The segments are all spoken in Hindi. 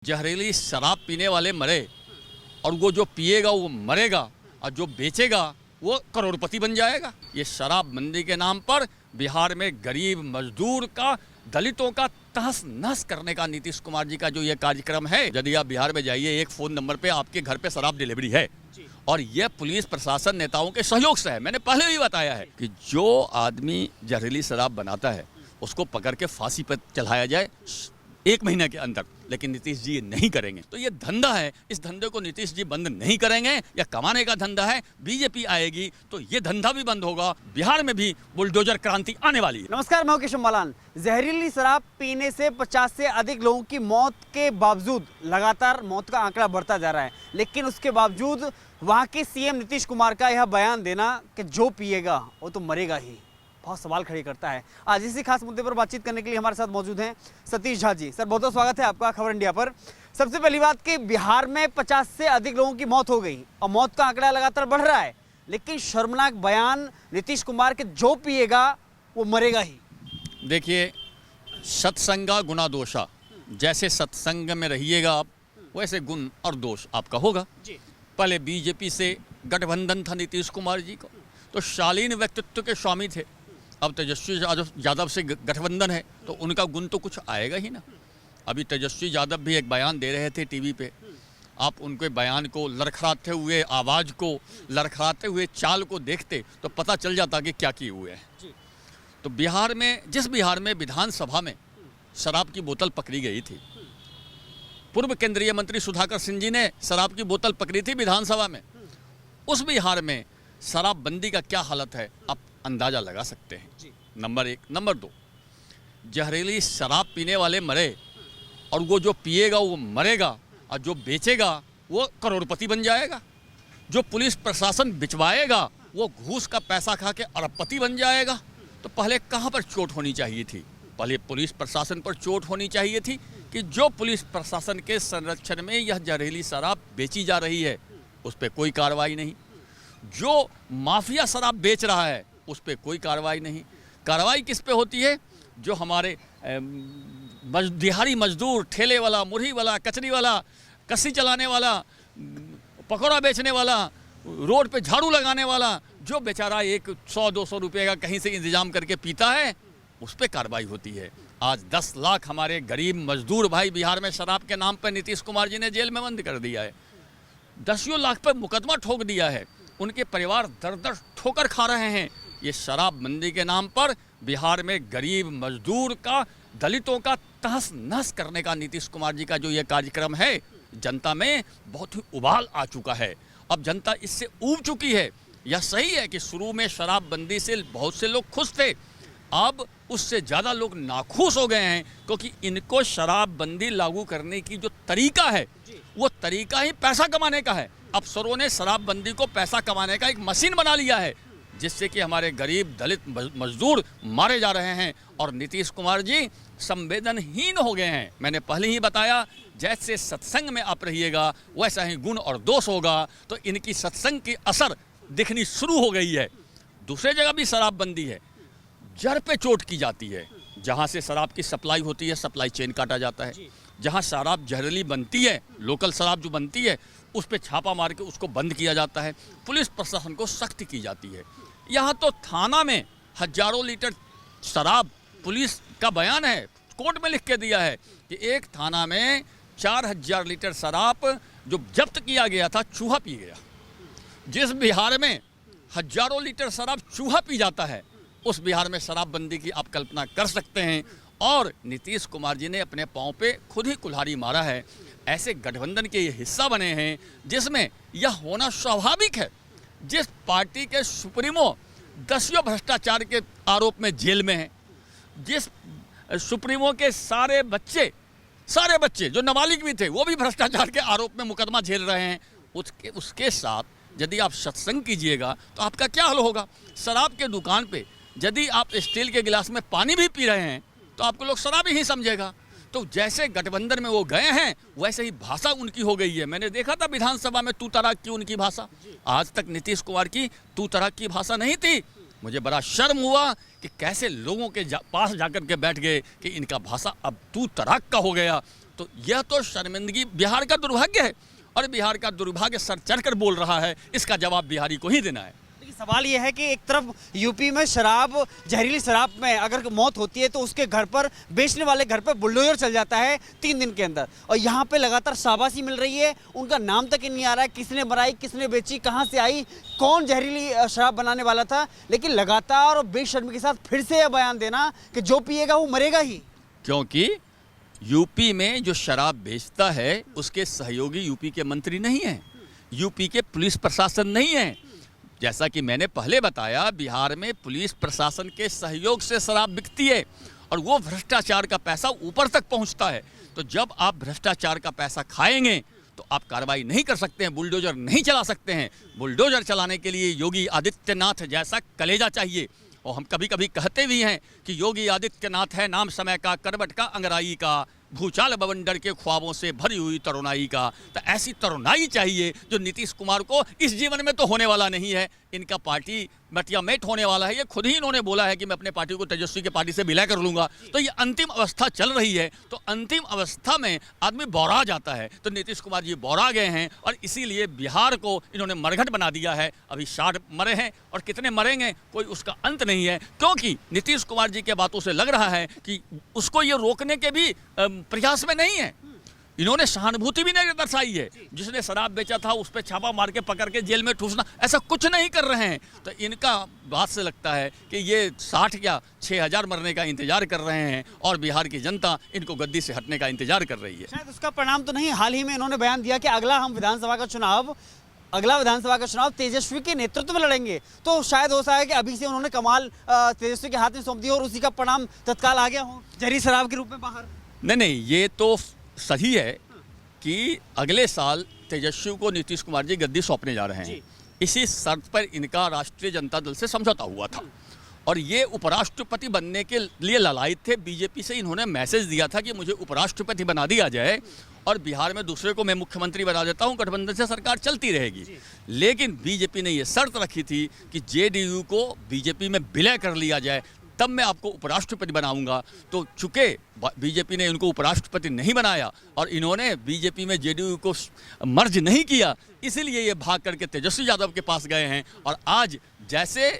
जहरीली शराब पीने वाले मरे और वो जो पिएगा वो मरेगा और जो बेचेगा वो करोड़पति बन जाएगा। ये शराबबंदी के नाम पर बिहार में गरीब मजदूर का, दलितों का तहस नहस करने का नीतीश कुमार जी का जो ये कार्यक्रम है। यदि आप बिहार में जाइए, एक फ़ोन नंबर पे आपके घर पे शराब डिलीवरी है और यह पुलिस प्रशासन नेताओं के सहयोग से है। मैंने पहले भी बताया है कि जो आदमी जहरीली शराब बनाता है उसको पकड़ के फांसी पर चढ़ाया जाए 1 महीने के अंदर, लेकिन नीतीश जी ये नहीं करेंगे। तो ये धंधा है, इस धंधे को नीतीश जी बंद नहीं करेंगे। या कमाने का धंधा है, बीजेपी आएगी तो ये धंधा भी बंद होगा। बिहार में भी बुलडोजर क्रांति आने वाली है। नमस्कार, मैं केशव मालान। जहरीली शराब पीने से 50 से अधिक लोगों की मौत के बावजूद लगातार मौत का आंकड़ा बढ़ता जा रहा है, लेकिन उसके बावजूद वहाँ के सीएम नीतीश कुमार का यह बयान देना कि जो पिएगा वो तो मरेगा ही, बहुत सवाल खड़े करता है। आज इसी खास मुद्दे पर बातचीत करने के लिए हमारे साथ मौजूद हैं सतीश झा जी। सर, बहुत बहुत स्वागत है आपका खबर इंडिया पर। सबसे पहली बात कि बिहार में 50 से अधिक लोगों की मौत हो गई और मौत का आंकड़ा लगातार बढ़ रहा है, लेकिन शर्मनाक बयान नीतीश कुमार के जो पिएगा वो मरेगा ही। देखिए, सत्संगा गुना दोषा, जैसे सत्संग में रहिएगा आप वैसे गुण और दोष आपका होगा। पहले बीजेपी से गठबंधन था नीतीश कुमार जी को, तो शालीन व्यक्तित्व के स्वामी थे। अब तेजस्वी यादव से गठबंधन है तो उनका गुण तो कुछ आएगा ही ना। अभी तेजस्वी यादव भी एक बयान दे रहे थे टीवी पे, आप उनके बयान को, लड़खड़ाते हुए आवाज़ को, लड़खड़ाते हुए चाल को देखते तो पता चल जाता कि क्या किए हुए हैं। तो बिहार में, जिस बिहार में विधानसभा में शराब की बोतल पकड़ी गई थी, पूर्व केंद्रीय मंत्री सुधाकर सिंह जी ने शराब की बोतल पकड़ी थी विधानसभा में, उस बिहार में शराबबंदी का क्या हालत है आप अंदाज़ा लगा सकते हैं। नंबर 1। नंबर 2, जहरीली शराब पीने वाले मरे और वो जो पिएगा वो मरेगा और जो बेचेगा वो करोड़पति बन जाएगा। जो पुलिस प्रशासन बिचवाएगा वो घूस का पैसा खा के अरबपति बन जाएगा। तो पहले कहाँ पर चोट होनी चाहिए थी? पहले पुलिस प्रशासन पर चोट होनी चाहिए थी कि जो पुलिस प्रशासन के संरक्षण में यह जहरीली शराब बेची जा रही है उस पर कोई कार्रवाई नहीं। जो माफिया शराब बेच रहा है उस पर कोई कार्रवाई नहीं। कार्रवाई किस पे होती है? जो हमारे दिहाड़ी मजदूर, ठेले वाला, मुरही वाला, कचरी वाला, कस्सी चलाने वाला, पकौड़ा बेचने वाला, रोड पे झाड़ू लगाने वाला, जो बेचारा 100-200 रुपये का कहीं से इंतजाम करके पीता है उस पर कार्रवाई होती है। आज 10 लाख हमारे गरीब मजदूर भाई बिहार में शराब के नाम पर नीतीश कुमार जी ने जेल में बंद कर दिया है। 10 लाख पर मुकदमा ठोक दिया है। उनके परिवार दर-दर ठोकर खा रहे हैं। ये शराबबंदी के नाम पर बिहार में गरीब मजदूर का, दलितों का तहस नहस करने का नीतीश कुमार जी का जो ये कार्यक्रम है, जनता में बहुत ही उबाल आ चुका है। अब जनता इससे ऊब चुकी है। यह सही है कि शुरू में शराबबंदी से बहुत से लोग खुश थे, अब उससे ज़्यादा लोग नाखुश हो गए हैं, क्योंकि इनको शराबबंदी लागू करने की जो तरीका है वो तरीका ही पैसा कमाने का है। अफसरों ने शराबबंदी को पैसा कमाने का एक मशीन बना लिया है, जिससे कि हमारे गरीब दलित मजदूर मारे जा रहे हैं और नीतीश कुमार जी संवेदनहीन हो गए हैं। मैंने पहले ही बताया, जैसे सत्संग में आप रहिएगा वैसा ही गुण और दोष होगा। तो इनकी सत्संग की असर दिखनी शुरू हो गई है। दूसरे जगह भी शराबबंदी है, जड़ पे चोट की जाती है। जहाँ से शराब की सप्लाई होती है, सप्लाई चेन काटा जाता है। जहाँ शराब जहरीली बनती है, लोकल शराब जो बनती है, उस पर छापा मार के उसको बंद किया जाता है। पुलिस प्रशासन को सख्त की जाती है। यहाँ तो थाना में हजारों लीटर शराब, पुलिस का बयान है, कोर्ट में लिख के दिया है कि एक थाना में 4000 लीटर शराब जो जब्त किया गया था, चूहा पी गया। जिस बिहार में हजारों लीटर शराब चूहा पी जाता है, उस बिहार में शराबबंदी की आप कल्पना कर सकते हैं। और नीतीश कुमार जी ने अपने पाँव पे खुद ही कुल्हाड़ी मारा है। ऐसे गठबंधन के ये हिस्सा बने हैं जिसमें यह होना स्वाभाविक है। जिस पार्टी के सुप्रीमो 10 भ्रष्टाचार के आरोप में जेल में हैं, जिस सुप्रीमो के सारे बच्चे जो नाबालिग भी थे वो भी भ्रष्टाचार के आरोप में मुकदमा झेल रहे हैं, उसके साथ यदि आप सत्संग कीजिएगा तो आपका क्या हाल होगा? शराब के दुकान पे यदि आप स्टील के गिलास में पानी भी पी रहे हैं तो आपको लोग शराबी ही समझेगा। तो जैसे गठबंधन में वो गए हैं वैसे ही भाषा उनकी हो गई है। मैंने देखा था विधानसभा में तू तड़ाक की उनकी भाषा, आज तक नीतीश कुमार की तू तड़ाक की भाषा नहीं थी। मुझे बड़ा शर्म हुआ कि कैसे लोगों के पास जाकर के बैठ गए कि इनका भाषा अब तू तड़ाक का हो गया। तो यह तो शर्मिंदगी, बिहार का दुर्भाग्य है और बिहार का दुर्भाग्य सर चढ़कर बोल रहा है। इसका जवाब बिहारी को ही देना है। देखिए, सवाल यह है कि एक तरफ यूपी में शराब, जहरीली शराब में अगर मौत होती है तो उसके घर पर, बेचने वाले घर पर बुलडोजर चल जाता है 3 दिन के अंदर, और यहाँ पे लगातार शाबाशी मिल रही है। उनका नाम तक ही नहीं आ रहा है, किसने बनाई, किसने बेची, कहाँ से आई, कौन जहरीली शराब बनाने वाला था। लेकिन लगातार और बेशर्मी के साथ फिर से यह बयान देना कि जो पिएगा वो मरेगा ही। क्योंकि यूपी में जो शराब बेचता है उसके सहयोगी यूपी के मंत्री नहीं हैं, यूपी के पुलिस प्रशासन नहीं है। जैसा कि मैंने पहले बताया, बिहार में पुलिस प्रशासन के सहयोग से शराब बिकती है और वो भ्रष्टाचार का पैसा ऊपर तक पहुंचता है। तो जब आप भ्रष्टाचार का पैसा खाएंगे तो आप कार्रवाई नहीं कर सकते हैं, बुलडोजर नहीं चला सकते हैं। बुलडोजर चलाने के लिए योगी आदित्यनाथ जैसा कलेजा चाहिए। और हम कभी कभी कहते भी हैं कि योगी आदित्यनाथ है नाम समय का, करवट का, अंगराई का, भूचाल बवंडर के ख्वाबों से भरी हुई तरुणाई का। तो ऐसी तरुणाई चाहिए जो नीतीश कुमार को इस जीवन में तो होने वाला नहीं है। इनका पार्टी मटियामेट होने वाला है। ये खुद ही इन्होंने बोला है कि मैं अपने पार्टी को तेजस्वी के पार्टी से विलय कर लूंगा। तो ये अंतिम अवस्था चल रही है। तो अंतिम अवस्था में आदमी बौरा जाता है। तो नीतीश कुमार जी बौरा गए हैं और इसीलिए बिहार को इन्होंने मरघट बना दिया है। अभी 60 मरे हैं और कितने मरेंगे कोई उसका अंत नहीं है। क्योंकि नीतीश कुमार जी के बातों से लग रहा है कि उसको ये रोकने के भी प्रयास में नहीं है। इन्होंने सहानुभूति भी नहीं दर्शाई है। जिसने शराब बेचा था उस पर छापा मार के पकड़ के जेल में ठूसना, ऐसा कुछ नहीं कर रहे हैं। तो इनका बात से लगता है कि ये 60 या 6000 मरने का इंतजार कर रहे हैं और बिहार की जनता इनको गद्दी से हटने का इंतजार कर रही है। शायद उसका परिणाम तो नहीं। हाल ही में इन्होंने बयान दिया कि अगला विधानसभा का चुनाव तेजस्वी के नेतृत्व में लड़ेंगे। तो शायद हो सकता है कि अभी से उन्होंने कमाल तेजस्वी के हाथ में सौंप दिया और उसी का परिणाम तत्काल आ गया हो, जहरी शराब के रूप में बाहर। नहीं, ये तो सही है कि अगले साल तेजस्वी को नीतीश कुमार जी गद्दी सौंपने जा रहे हैं। इसी शर्त पर इनका राष्ट्रीय जनता दल से समझौता हुआ था और ये उपराष्ट्रपति बनने के लिए ललायित थे। बीजेपी से इन्होंने मैसेज दिया था कि मुझे उपराष्ट्रपति बना दिया जाए और बिहार में दूसरे को मैं मुख्यमंत्री बना देता हूं, गठबंधन से सरकार चलती रहेगी। लेकिन बीजेपी ने ये शर्त रखी थी कि जेडीयू को बीजेपी में विलय कर लिया जाए, तब मैं आपको उपराष्ट्रपति बनाऊंगा। तो चूंकि बीजेपी ने उनको उपराष्ट्रपति नहीं बनाया और इन्होंने बीजेपी में जेडीयू को मर्ज नहीं किया, इसीलिए ये भाग करके तेजस्वी यादव के पास गए हैं। और आज जैसे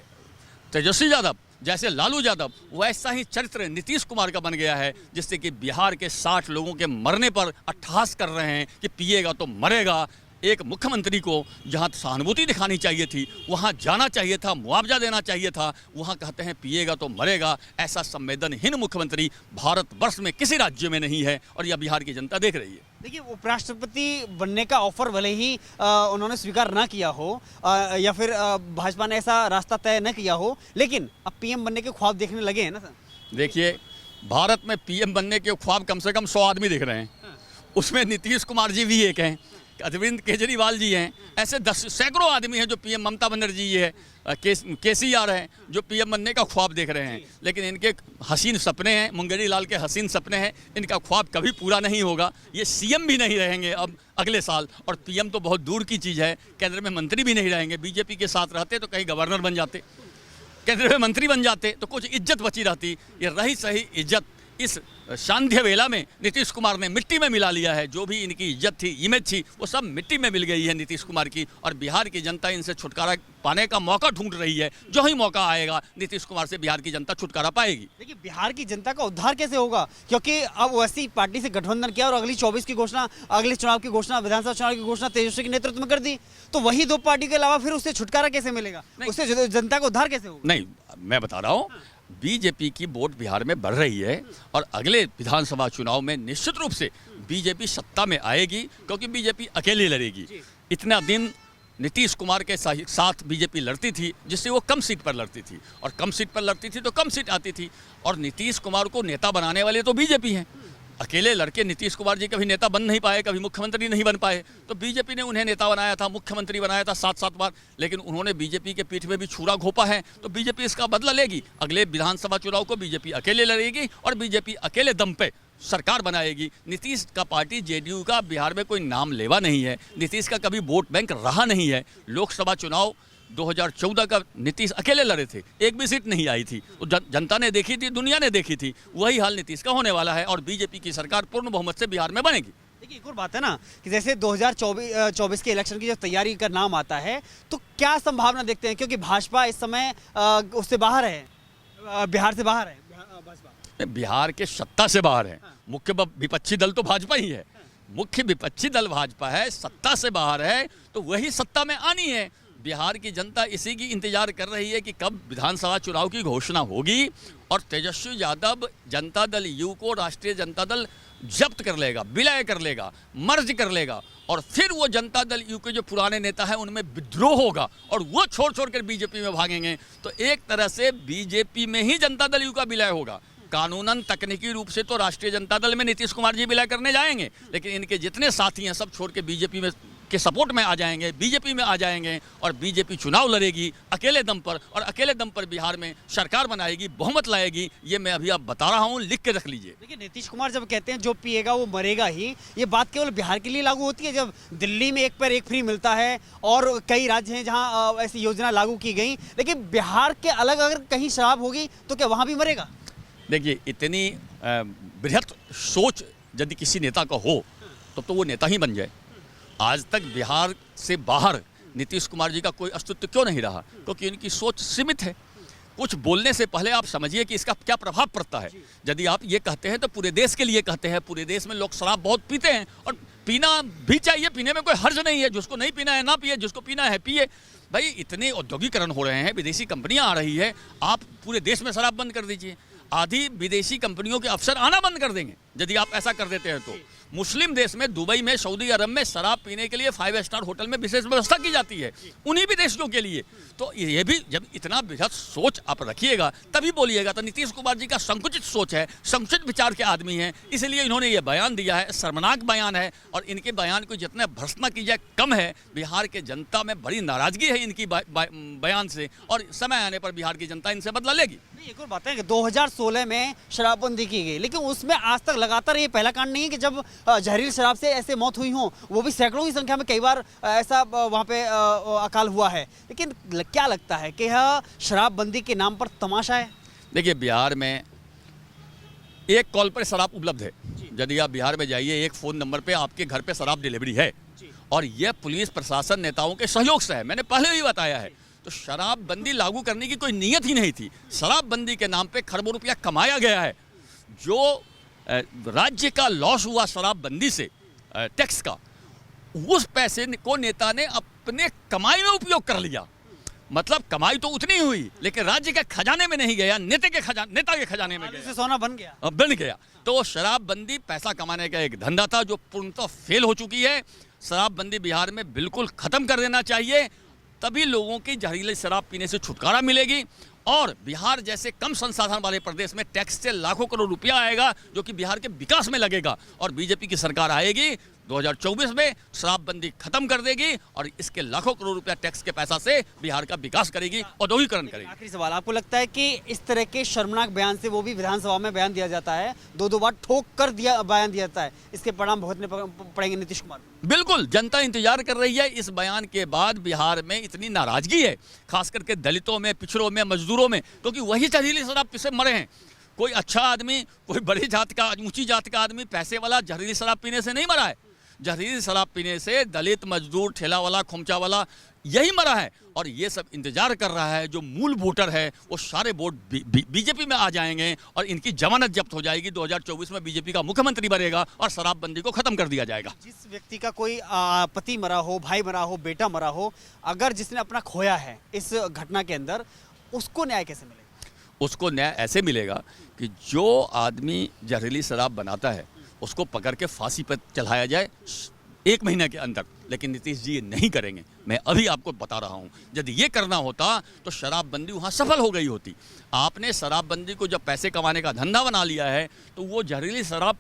तेजस्वी यादव, जैसे लालू यादव, वैसा ही चरित्र नीतीश कुमार का बन गया है, जिससे कि बिहार के 60 लोगों के मरने पर अट्टहास कर रहे हैं कि पिएगा तो मरेगा। एक मुख्यमंत्री को जहां सहानुभूति दिखानी चाहिए थी वहां जाना चाहिए था, मुआवजा देना चाहिए था, वहां कहते हैं पिएगा तो मरेगा। ऐसा संवेदनहीन मुख्यमंत्री भारतवर्ष में किसी राज्य में नहीं है और यह बिहार की जनता देख रही है। देखिए, उपराष्ट्रपति बनने का ऑफर भले ही उन्होंने स्वीकार ना किया हो या फिर भाजपा ने ऐसा रास्ता तय न किया हो, लेकिन अब पीएम बनने के ख्वाब देखने लगे हैं ना सर। देखिए, भारत में पीएम बनने के ख्वाब कम से कम 100 आदमी देख रहे हैं। उसमें नीतीश कुमार जी भी एक हैं, अरविंद केजरीवाल जी हैं, ऐसे सैकड़ों आदमी हैं जो पीएम, ममता बनर्जी जी है, केसीआर हैं जो पीएम बनने का ख्वाब देख रहे हैं। लेकिन इनके हसीन सपने हैं, मुंगेरी लाल के हसीन सपने हैं, इनका ख्वाब कभी पूरा नहीं होगा। ये सीएम भी नहीं रहेंगे अब अगले साल, और पीएम तो बहुत दूर की चीज़ है। केंद्र में मंत्री भी नहीं रहेंगे। बीजेपी के साथ रहते तो कहीं गवर्नर बन जाते, केंद्र में मंत्री बन जाते तो कुछ इज्जत बची रहती। ये रही सही इज्जत इस सांध्य वेला में नीतीश कुमार ने मिट्टी में मिला लिया है। जो भी इनकी इज्जत थी, इमेज थी, वो सब मिट्टी में मिल गई है नीतीश कुमार की। और बिहार की जनता इनसे छुटकारा पाने का मौका ढूंढ रही है। जो ही मौका आएगा नीतीश कुमार से बिहार की जनता छुटकारा पाएगी। देखिए, बिहार की जनता का उद्धार कैसे होगा, क्योंकि अब वैसी पार्टी से गठबंधन किया और अगली 24 की घोषणा, अगले चुनाव की घोषणा, विधानसभा चुनाव की घोषणा तेजस्वी के नेतृत्व में कर दी। तो वही 2 पार्टी के अलावा फिर उससे छुटकारा कैसे मिलेगा, उससे जनता का उद्धार कैसे होगा? नहीं, मैं बता रहा हूँ, बीजेपी की वोट बिहार में बढ़ रही है और अगले विधानसभा चुनाव में निश्चित रूप से बीजेपी सत्ता में आएगी, क्योंकि बीजेपी अकेली लड़ेगी। इतना दिन नीतीश कुमार के साथ बीजेपी लड़ती थी, जिससे वो कम सीट पर लड़ती थी, और कम सीट पर लड़ती थी तो कम सीट आती थी। और नीतीश कुमार को नेता बनाने वाले तो बीजेपी हैं। अकेले लड़के नीतीश कुमार जी कभी नेता बन नहीं पाए, कभी मुख्यमंत्री नहीं बन पाए। तो बीजेपी ने उन्हें नेता बनाया था, मुख्यमंत्री बनाया था 7-7 बार। लेकिन उन्होंने बीजेपी के पीठ में भी छुरा घोंपा है, तो बीजेपी इसका बदला लेगी। अगले विधानसभा चुनाव को बीजेपी अकेले लड़ेगी और बीजेपी अकेले दम पे सरकार बनाएगी। नीतीश का पार्टी जेडीयू का बिहार में कोई नाम लेवा नहीं है। नीतीश का कभी वोट बैंक रहा नहीं है। लोकसभा चुनाव 2014 का नीतीश अकेले लड़े थे, एक भी सीट नहीं आई थी। तो जनता ने देखी थी, दुनिया ने देखी थी। वही हाल नीतीश का होने वाला है और बीजेपी की सरकार पूर्ण बहुमत से बिहार में बनेगी। देखिए एक और बात है ना कि जैसे 2024 के इलेक्शन की जब तैयारी का नाम आता है तो क्या संभावना देखते हैं, क्योंकि भाजपा इस समय उससे बाहर है, बिहार से बाहर है भाजपा। बिहार के सत्ता से बाहर है। मुख्य विपक्षी दल तो भाजपा ही है, मुख्य विपक्षी दल भाजपा है, सत्ता से बाहर है, तो वही सत्ता में आनी है। बिहार की जनता इसी की इंतजार कर रही है कि कब विधानसभा चुनाव की घोषणा होगी और तेजस्वी यादव जनता दल यू को राष्ट्रीय जनता दल जब्त कर लेगा, विलय कर लेगा, मर्ज कर लेगा और फिर वो जनता दल यू के जो पुराने नेता हैं उनमें विद्रोह होगा और वो छोड़ छोड़ कर बीजेपी में भागेंगे। तो एक तरह से बीजेपी में ही जनता दल यू का विलय होगा। कानूनन तकनीकी रूप से तो राष्ट्रीय जनता दल में नीतीश कुमार जी विलय करने जाएंगे, लेकिन इनके जितने साथी हैं सब छोड़ के बीजेपी में के सपोर्ट में आ जाएंगे, बीजेपी में आ जाएंगे और बीजेपी चुनाव लड़ेगी अकेले दम पर और अकेले दम पर बिहार में सरकार बनाएगी, बहुमत लाएगी। ये मैं अभी आप बता रहा हूँ, लिख के रख लीजिए। देखिए नीतीश कुमार जब कहते हैं जो पिएगा वो मरेगा ही, ये बात केवल बिहार के लिए लागू होती है? जब दिल्ली में एक पर एक फ्री मिलता है और कई राज्य हैं जहाँ ऐसी योजना लागू की गई, लेकिन बिहार के अलग अगर कहीं शराब होगी तो क्या वहाँ भी मरेगा? देखिए इतनी बृहत सोच यदि किसी नेता का हो तो वो नेता ही बन जाए। आज तक बिहार से बाहर नीतीश कुमार जी का कोई अस्तित्व क्यों नहीं रहा? क्योंकि इनकी सोच सीमित है। कुछ बोलने से पहले आप समझिए कि इसका क्या प्रभाव पड़ता है। यदि आप ये कहते हैं तो पूरे देश के लिए कहते हैं। पूरे देश में लोग शराब बहुत पीते हैं और पीना भी चाहिए, पीने में कोई हर्ज नहीं है। जिसको नहीं पीना है ना पिए, जिसको पीना है पिए। भाई इतने औद्योगिकरण हो रहे हैं, विदेशी कंपनियां आ रही है, आप पूरे देश में शराब बंद कर दीजिए। आधी विदेशी कंपनियों के अफसर आना बंद कर देंगे यदि आप ऐसा कर देते हैं। तो मुस्लिम देश में, दुबई में, सऊदी अरब में शराब पीने के लिए 5 स्टार होटल में विशेष व्यवस्था की जाती है उन्हीं विदेशियों के लिए। तो ये भी जब इतना बृहत सोच आप रखिएगा तभी बोलिएगा। तो नीतीश कुमार जी का संकुचित सोच है, संकुचित विचार के आदमी हैं, इसलिए इन्होंने ये बयान दिया है। शर्मनाक बयान है और इनके बयान को जितने भर्त्सना की जाए कम है। बिहार के जनता में बड़ी नाराजगी है इनकी बयान से और समय आने पर बिहार की जनता इनसे बदला लेगी। एक और बात है कि 2016 में शराबबंदी की गई, लेकिन उसमें आज तक लगातार ये पहला कांड नहीं है कि जब जहरीली शराब से ऐसे मौत हुई हो, वो भी सैकड़ों की संख्या में कई बार ऐसा वहाँ पे अकाल हुआ है। लेकिन क्या लगता है कि यह शराबबंदी के नाम पर तमाशा है? देखिए बिहार में एक कॉल पर शराब उपलब्ध है। यदि आप बिहार में जाइए, एक फ़ोन नंबर पे आपके घर पे शराब डिलीवरी है और यह पुलिस प्रशासन नेताओं के सहयोग से है। मैंने पहले भी बताया है। तो शराबबंदी लागू करने की कोई नीयत ही नहीं थी। शराबबंदी के नाम पे खरबों रुपया कमाया गया है। जो राज्य का लॉस हुआ शराबबंदी से टैक्स का, उस पैसे को नेता ने अपने कमाई में उपयोग कर लिया। मतलब कमाई तो उतनी हुई लेकिन राज्य के खजाने में नहीं गया, नेता के खजाने में गया, सोना बन गया। तो शराबबंदी पैसा कमाने का एक धंधा था जो पूर्णतः फेल हो चुकी है। शराबबंदी बिहार में बिल्कुल खत्म कर देना चाहिए, तभी लोगों की जहरीली शराब पीने से छुटकारा मिलेगी और बिहार जैसे कम संसाधन वाले प्रदेश में टैक्स से लाखों करोड़ रुपया आएगा जो कि बिहार के विकास में लगेगा और बीजेपी की सरकार आएगी 2024 में, शराबबंदी खत्म कर देगी और इसके लाखों करोड़ रुपया टैक्स के पैसा से बिहार का विकास करेगी, औद्योगिकरण करेगी। आखिरी सवाल, आपको लगता है कि इस तरह के शर्मनाक बयान से, वो भी विधानसभा में बयान दिया जाता है, दो बार ठोक कर बयान दिया जाता है, इसके परिणाम भुगतने पड़ेंगे नीतीश कुमार? बिल्कुल, जनता इंतजार कर रही है। इस बयान के बाद बिहार में इतनी नाराजगी है, खास करके दलितों में, पिछड़ों में, मजदूरों में, क्योंकि वही जहरीली शराब से मरे हैं। कोई अच्छा आदमी, कोई बड़ी जात का, ऊंची जात का आदमी, पैसे वाला जहरीली शराब पीने से नहीं मरा है। जहरीली शराब पीने से दलित, मजदूर, ठेला वाला, खोमचा वाला यही मरा है। और ये सब इंतजार कर रहा है, जो मूल वोटर है वो सारे वोट बीजेपी में आ जाएंगे और इनकी जमानत जब्त हो जाएगी। 2024 में बीजेपी का मुख्यमंत्री बनेगा और शराबबंदी को खत्म कर दिया जाएगा। जिस व्यक्ति का कोई पति मरा हो, भाई मरा हो, बेटा मरा हो, अगर जिसने अपना खोया है इस घटना के अंदर, उसको न्याय कैसे मिलेगा? उसको न्याय ऐसे मिलेगा कि जो आदमी जहरीली शराब बनाता है उसको पकड़ के फांसी पर चढ़ाया जाए 1 महीने के अंदर। लेकिन नीतीश जी ये नहीं करेंगे। मैं अभी आपको बता रहा हूँ, यदि ये करना होता तो शराबबंदी वहाँ सफल हो गई होती। आपने शराबबंदी को जब पैसे कमाने का धंधा बना लिया है तो वो जहरीली शराब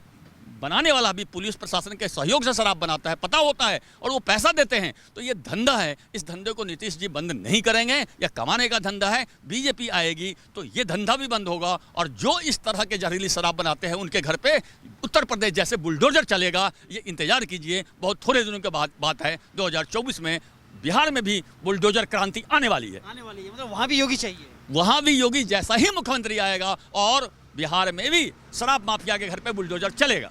बनाने वाला भी पुलिस प्रशासन के सहयोग से शराब बनाता है, पता होता है, और वो पैसा देते हैं। तो ये धंधा है, इस धंधे को नीतीश जी बंद नहीं करेंगे। यह कमाने का धंधा है, बीजेपी आएगी तो ये धंधा भी बंद होगा और जो इस तरह के जहरीली शराब बनाते हैं उनके घर पे उत्तर प्रदेश जैसे बुलडोजर चलेगा। ये इंतजार कीजिए, बहुत थोड़े दिनों के बाद बात है। 2024 में बिहार में भी बुलडोजर क्रांति आने वाली है। आने वाली है, मतलब वहाँ भी योगी चाहिए। वहां भी योगी जैसा ही मुख्यमंत्री आएगा और बिहार में भी शराब माफिया के घर पे बुलडोजर चलेगा।